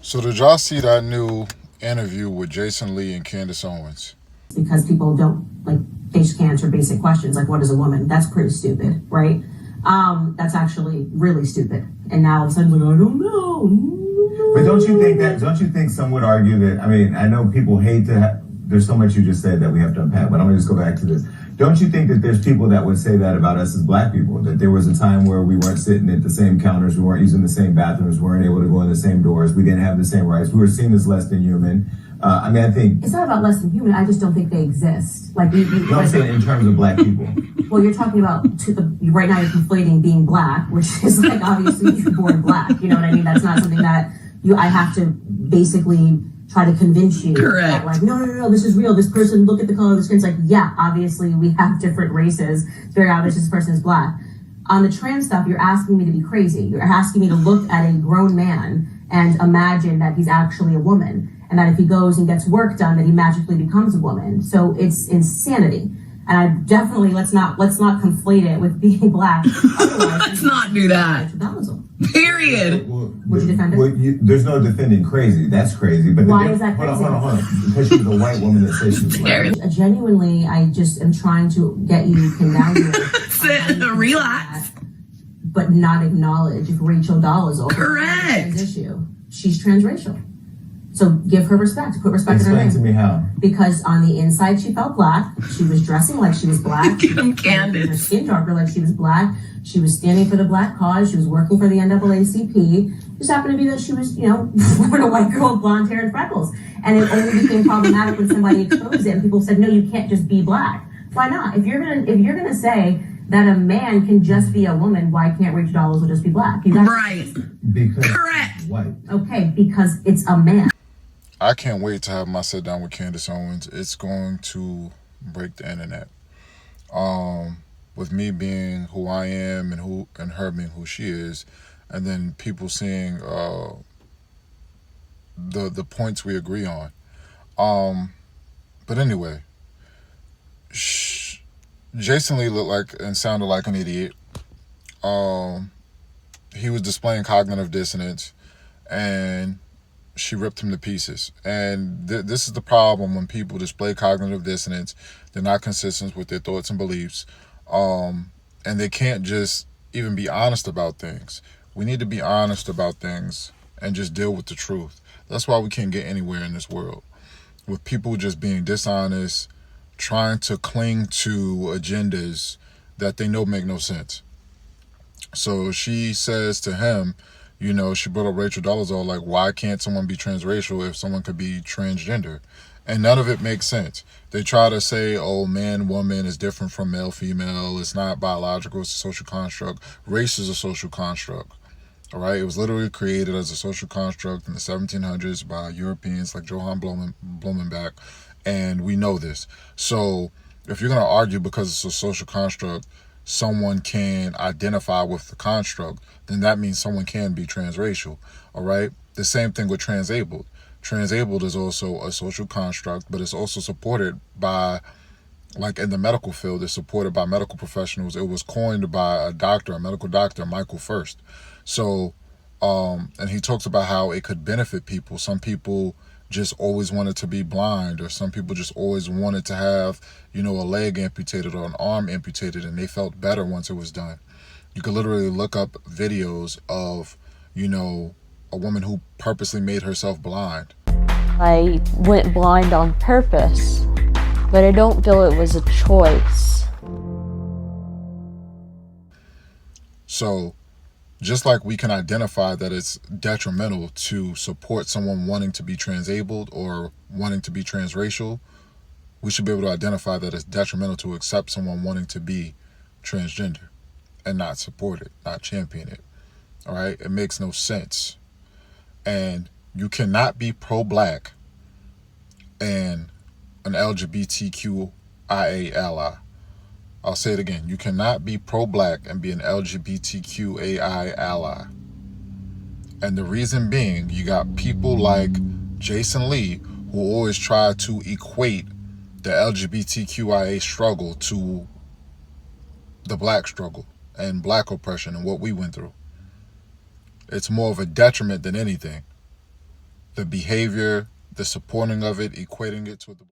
So did y'all see that new interview with Jason Lee and Candace Owens? Because people don't like they just can't answer basic questions like what is a woman? That's pretty stupid, right? That's actually really stupid. And now all of a sudden, like, I don't know. But don't you think some would argue that, I mean, I know people hate to, there's so much you just said that we have to unpack, but I'm gonna just go back to this. Don't you think that there's people that would say that about us as black people? That there was a time where we weren't sitting at the same counters, we weren't using the same bathrooms, we weren't able to go in the same doors, we didn't have the same rights, we were seen as less than human. I think it's not about less than human. I just don't think they exist. Like no, I'm saying in terms of black people. Well, you're talking about right now. You're conflating being black, which is like obviously you're born black. You know what I mean? That's not something that I have to basically try to convince you. Correct. That, like no, this is real. This person, look at the color of the skin. It's like, yeah, obviously we have different races. It's very obvious this person is black. On the trans stuff, you're asking me to be crazy. You're asking me to look at a grown man and imagine that he's actually a woman. And that if he goes and gets work done, that he magically becomes a woman. So it's insanity. And I definitely let's not conflate it with being black. Let's not do that. Period. Would you defend it? There's no defending crazy. That's crazy. But why is that crazy? Hold on. Because she's a white woman that says she's black. Genuinely, I just am trying to get you pinned down here. Relax. But not acknowledge if Rachel Doll is over. Correct. This issue. She's transracial. So give her respect. Put respect in her name. Explain to me how. Because on the inside she felt black. She was dressing like she was black. Candace. Her skin darker like she was black. She was standing for the black cause. She was working for the NAACP. Just happened to be that she was, born a white girl with blonde hair and freckles. And it only became problematic when somebody exposed it and people said, no, you can't just be black. Why not? If you're gonna say that a man can just be a woman, why can't Rachel Dolezal just be black? Right. Because correct. White. Okay, because it's a man. I can't wait to have my sit down with Candace Owens. It's going to break the internet. With me being who I am and her being who she is, and then people seeing the points we agree on. But anyway, Jason Lee looked like and sounded like an idiot. He was displaying cognitive dissonance, and she ripped him to pieces. And this is the problem when people display cognitive dissonance. They're not consistent with their thoughts and beliefs. And they can't just even be honest about things. We need to be honest about things and just deal with the truth. That's why we can't get anywhere in this world. With people just being dishonest, trying to cling to agendas that they know make no sense. So she says to him, she brought up Rachel Dolezal, like, why can't someone be transracial if someone could be transgender? And none of it makes sense. They try to say, oh, man, woman is different from male, female. It's not biological. It's a social construct. Race is a social construct. All right. It was literally created as a social construct in the 1700s by Europeans like Johann Blumenbach. And we know this. So if you're going to argue because it's a social construct, someone can identify with the construct, then that means someone can be transracial. All right. The same thing with transabled. Transabled is also a social construct, but it's also supported by, like in the medical field, it's supported by medical professionals. It was coined by a medical doctor, Michael First. So, and he talks about how it could benefit people. Some people just always wanted to be blind, or some people just always wanted to have, a leg amputated or an arm amputated, and they felt better once it was done. You could literally look up videos of, a woman who purposely made herself blind. I went blind on purpose, but I don't feel it was a choice. So, just like we can identify that it's detrimental to support someone wanting to be transabled or wanting to be transracial, we should be able to identify that it's detrimental to accept someone wanting to be transgender and not support it, not champion it. All right? It makes no sense. And you cannot be pro-black and an LGBTQIA ally. I'll say it again. You cannot be pro-black and be an LGBTQAI ally. And the reason being, you got people like Jason Lee who always try to equate the LGBTQIA struggle to the black struggle and black oppression and what we went through. It's more of a detriment than anything. the behavior, the supporting of it, equating it to the